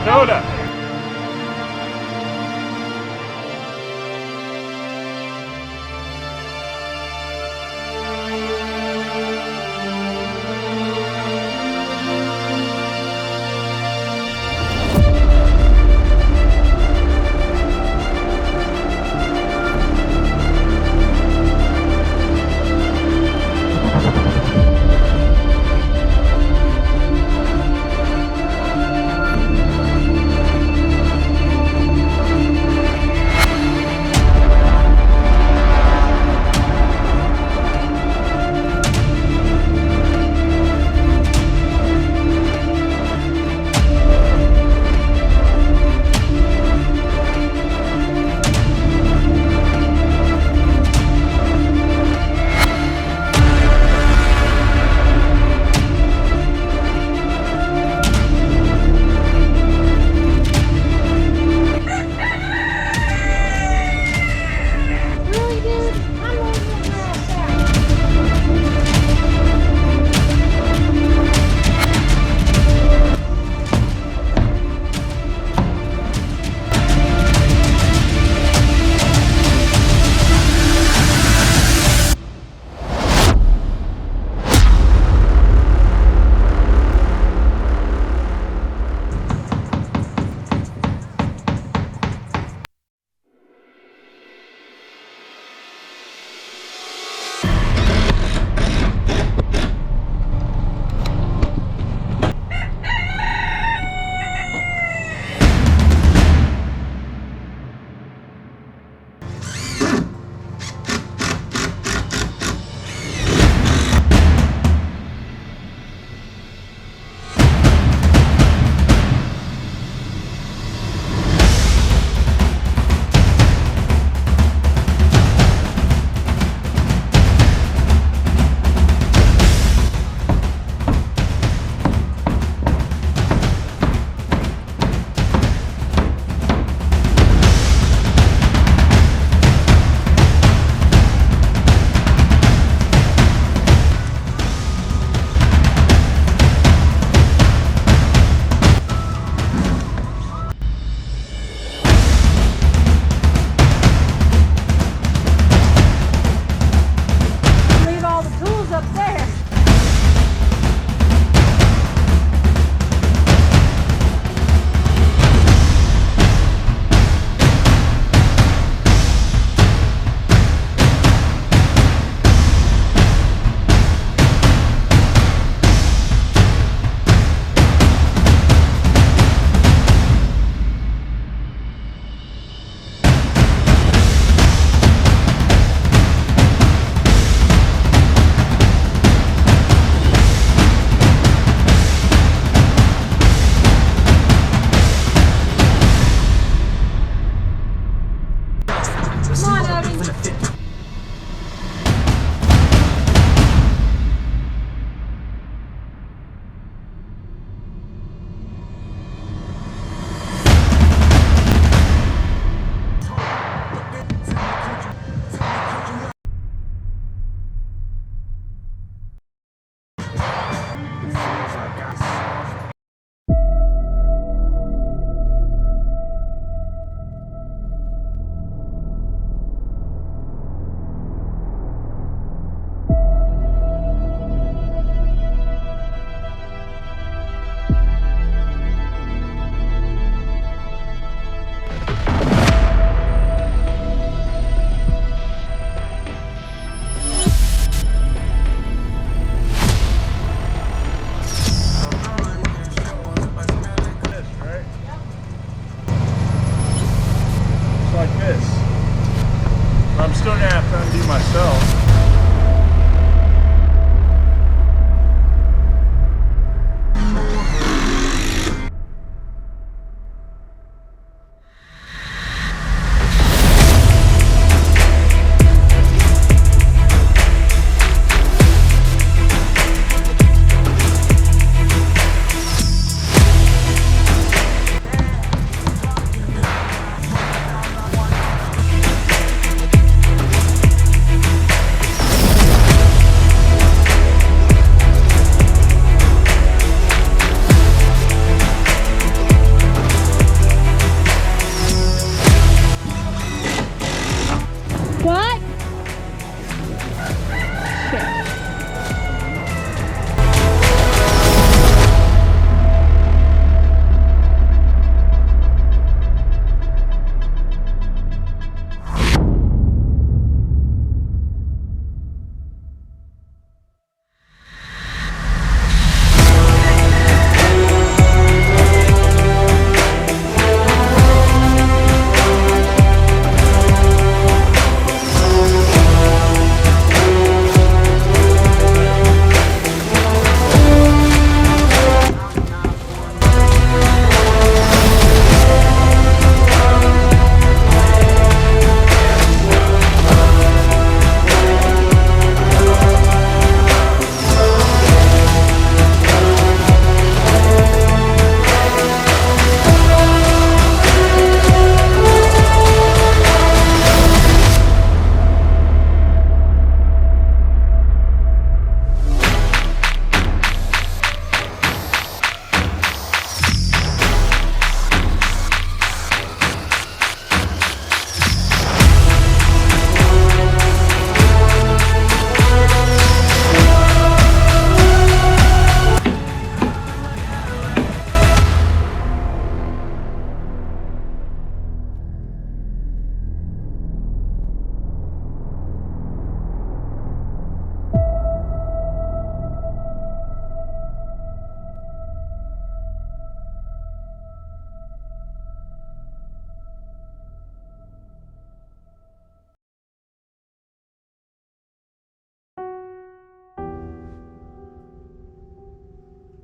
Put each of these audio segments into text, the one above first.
Soda.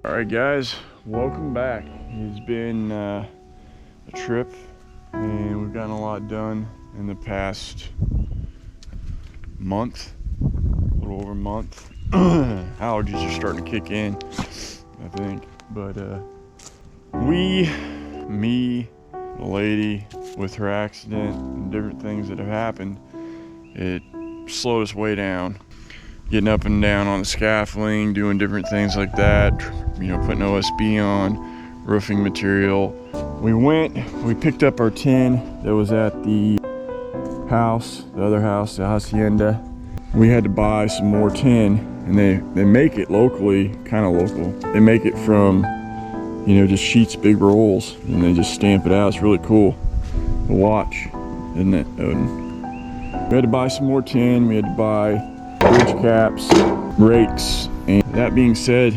Alright guys, welcome back. It's been a trip and we've gotten a lot done in the past month, a little over a month. Allergies are starting to kick in, I think. But me, the lady with her accident and different things that have happened, it slowed us way down. Getting up and down on the scaffolding, doing different things like that, you know, putting OSB on, roofing material. We picked up our tin that was at the house, the other house, the hacienda. We had to buy some more tin, and they make it locally, kind of local. They make it from, you know, just sheets, big rolls, and they just stamp it out. It's really cool to watch, isn't it, Odin? We had to buy some more tin. We had to buy bridge caps, rakes, and that being said,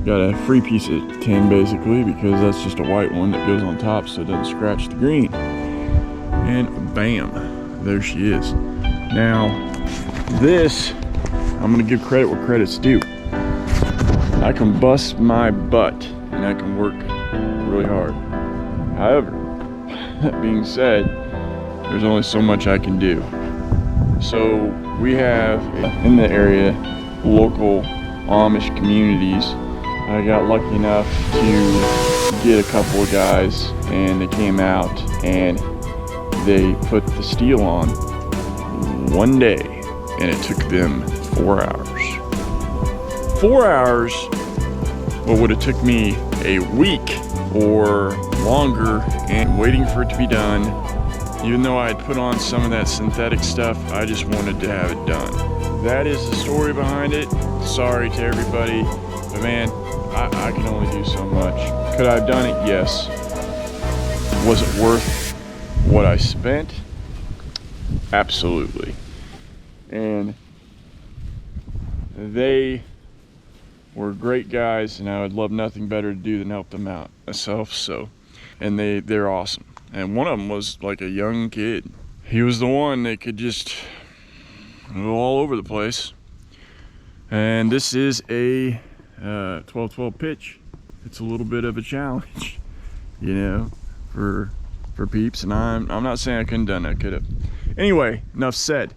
got a free piece of tin basically, because that's just a white one that goes on top so it doesn't scratch the green. And bam, there she is. Now this, I'm gonna give credit where credit's due. I can bust my butt and I can work really hard. However, that being said, there's only so much I can do. So we have in the area local Amish communities. I got lucky enough to get a couple of guys, and they came out and they put the steel on one day, and it took them 4 hours. 4 hours, what would have took me a week or longer, and waiting for it to be done. Even though I had put on some of that synthetic stuff, I just wanted to have it done. That is the story behind it. Sorry to everybody, but man, I can only do so much. Could I have done it? Yes. Was it worth what I spent? Absolutely. And they were great guys, and I would love nothing better to do than help them out myself. So, and they're awesome. And one of them was like a young kid. He was the one that could just go all over the place. And this is a 12-12 pitch. It's a little bit of a challenge, you know, for peeps. And I'm not saying I couldn't have done it. I could have. Anyway, enough said.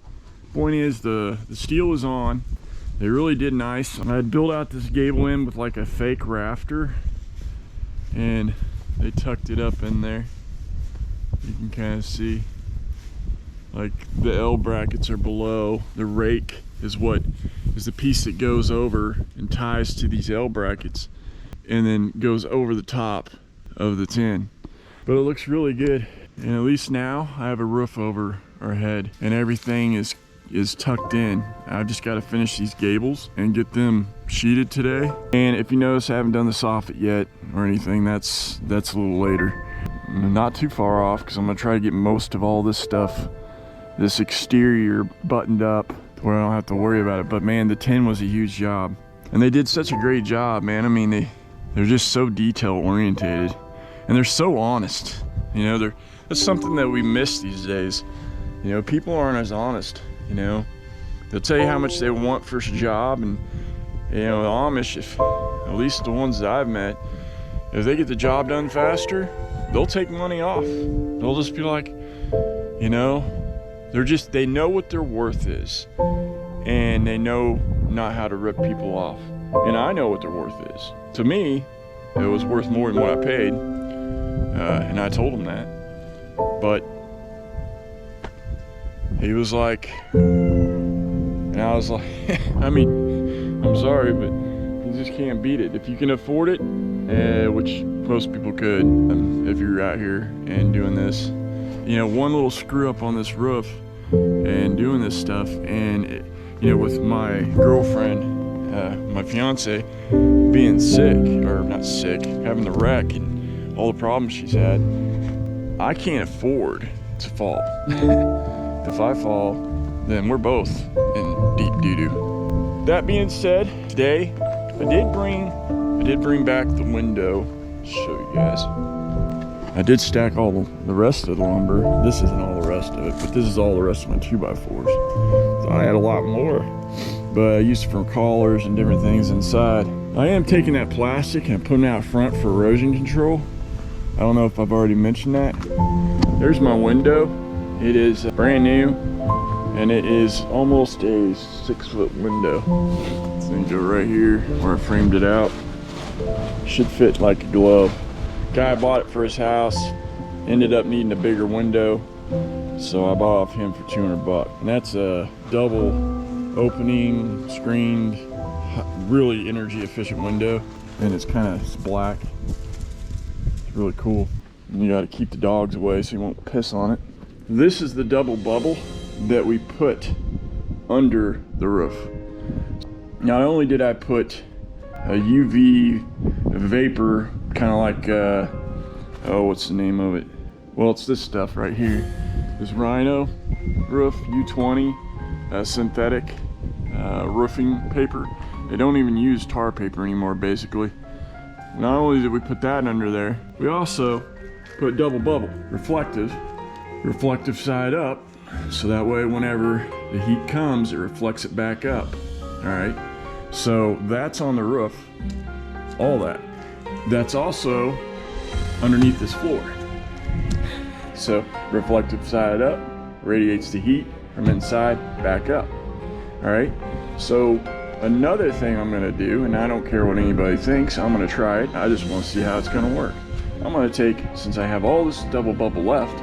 Point is, the steel is on. They really did nice. I had built out this gable end with like a fake rafter, and they tucked it up in there. You can kind of see like the L brackets are below. The rake is the piece that goes over and ties to these L brackets and then goes over the top of the tin. But it looks really good, and at least now I have a roof over our head and everything is tucked in. I've just got to finish these gables and get them sheeted today. And if you notice, I haven't done the soffit yet or anything. That's a little later. Not too far off, because I'm gonna try to get most of all this stuff, this exterior, buttoned up where I don't have to worry about it. But man, the tin was a huge job, and they did such a great job, man. I mean, they're just so detail orientated, and they're so honest. You know, that's something that we miss these days. You know, people aren't as honest. You know, they'll tell you how much they want for a job, and you know, the Amish, if at least the ones that I've met, if they get the job done faster, they'll take money off. They'll just be like, you know, they know what their worth is, and they know not how to rip people off. And I know what their worth is. To me, it was worth more than what I paid, and I told him that. But he was like, and I was like, I mean, I'm sorry, but you just can't beat it. If you can afford it, which most people could, if you're out here and doing this, you know, one little screw up on this roof and doing this stuff, and it, you know, with my girlfriend, my fiance, being sick, or not sick, having the wreck and all the problems she's had, I can't afford to fall. If I fall, then we're both in deep doo-doo. That being said, today I did bring back the window to show you guys. I did stack all the rest of the lumber. This isn't all the rest of it, but this is all the rest of my 2x4s. So I had a lot more, but I used it for collars and different things inside. I am taking that plastic and putting it out front for erosion control. I don't know if I've already mentioned that. There's my window. It is brand new, and it is almost a 6-foot window. This thing go right here where I framed it out. Should fit like a glove. Guy bought it for his house, ended up needing a bigger window, so I bought off him for 200 bucks. And that's a double opening, screened, really energy efficient window, and it's kind of black. It's really cool. And you got to keep the dogs away so you won't piss on it. This is the double bubble that we put under the roof. Not only did I put a UV vapor, kind of like oh, what's the name of it? Well, it's this stuff right here. This Rhino roof U20 synthetic roofing paper. They don't even use tar paper anymore, basically. Not only did we put that under there, we also put double bubble reflective side up, so that way whenever the heat comes, it reflects it back up. All right, so that's on the roof, all that. That's also underneath this floor. So reflective side up, radiates the heat from inside back up. All right, so another thing I'm gonna do, and I don't care what anybody thinks, I'm gonna try it. I just wanna see how it's gonna work. I'm gonna take, since I have all this double bubble left,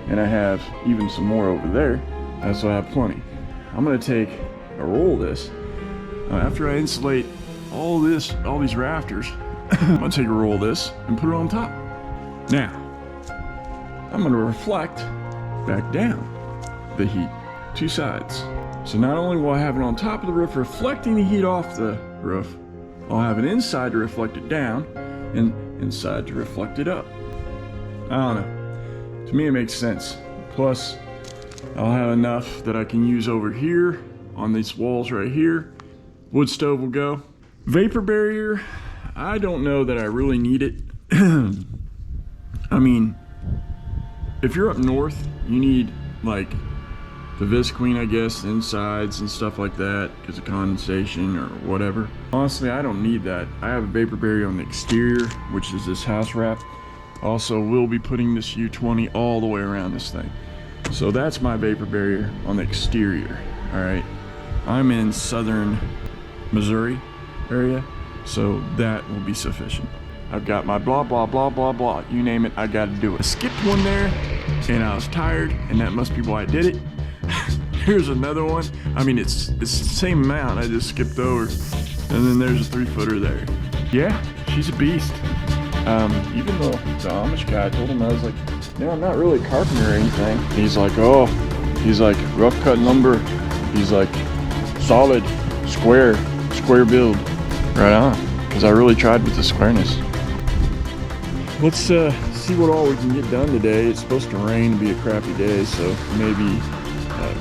and I have even some more over there, so I have plenty. I'm gonna take a roll of this. After I insulate all these rafters, I'm gonna take a roll of this and put it on top. Now, I'm gonna reflect back down the heat, two sides. So not only will I have it on top of the roof reflecting the heat off the roof, I'll have it inside to reflect it down and inside to reflect it up. I don't know. To me it makes sense. Plus, I'll have enough that I can use over here on these walls right here. Wood stove will go. Vapor barrier, I don't know that I really need it. I mean, if you're up north, you need like the visqueen, I guess, the insides and stuff like that because of condensation or whatever. Honestly, I don't need that. I have a vapor barrier on the exterior, which is this house wrap. Also, we'll be putting this U20 all the way around this thing. So that's my vapor barrier on the exterior, all right? I'm in southern Missouri area, so that will be sufficient. I've got my blah, blah, blah, blah, blah. You name it, I gotta do it. I skipped one there, and I was tired, and that must be why I did it. Here's another one. I mean, it's the same amount I just skipped over. And then there's a 3-footer there. Yeah, she's a beast. Even the Amish guy, I told him, I was like, no, I'm not really a carpenter or anything. He's like, oh, he's like rough cut lumber. He's like solid, square build. Right on, because I really tried with the squareness. Let's see what all we can get done today. It's supposed to rain and be a crappy day, so maybe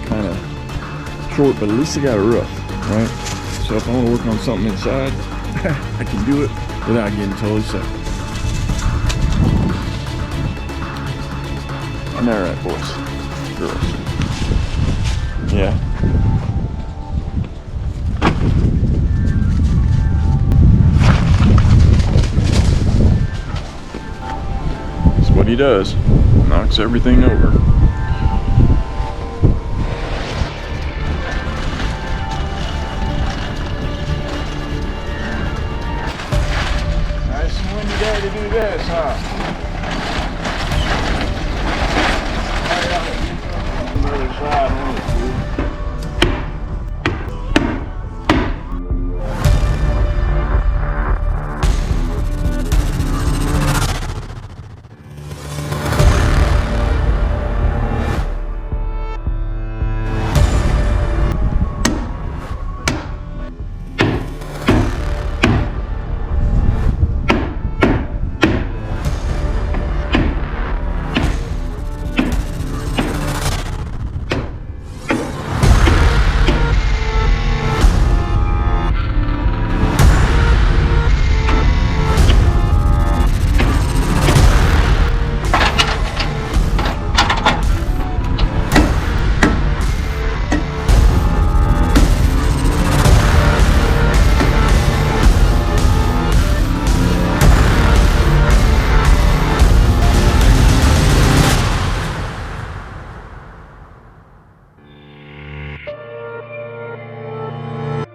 kind of short, but at least I got a roof, right? So if I want to work on something inside, I can do it without getting totally sick. Am I right, boys? Girls. Yeah. That's what he does. Knocks everything over.